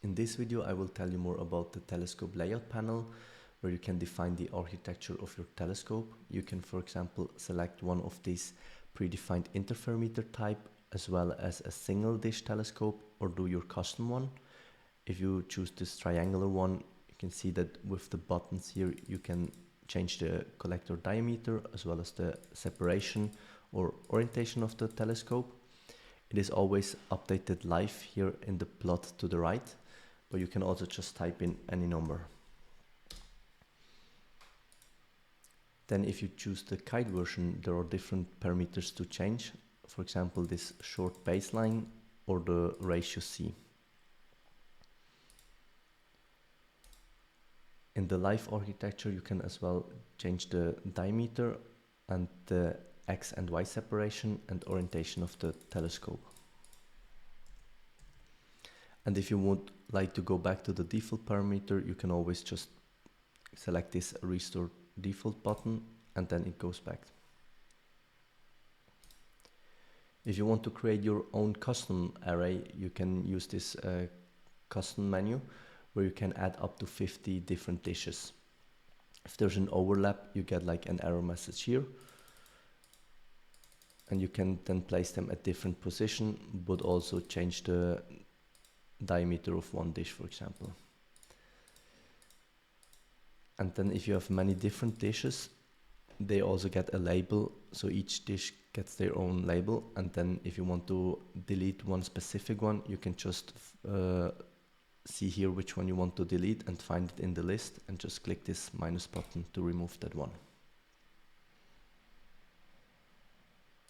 In this video I will tell you more about the telescope layout panel, where you can define the architecture of your telescope. You can, for example, select one of these predefined interferometer type as well as a single dish telescope, or do your custom one. If you choose this triangular one, you can see that with the buttons here you can change the collector diameter as well as the separation or orientation of the telescope. It is always updated live here in the plot to the right, but you can also just type in any number. Then if you choose the kite version, there are different parameters to change. For example, this short baseline or the ratio C. In the live architecture, you can as well change the diameter and the X and Y separation and orientation of the telescope. And if you would like to go back to the default parameter, you can always just select this restore default button and then it goes back. If you want to create your own custom array, you can use this custom menu, where you can add up to 50 different dishes. If there's an overlap, you get like an error message here. And you can then place them at different position, but also change the diameter of one dish, for example. And then if you have many different dishes, they also get a label, so each dish gets their own label. And then if you want to delete one specific one, you can just see here which one you want to delete and find it in the list, and just click this minus button to remove that one.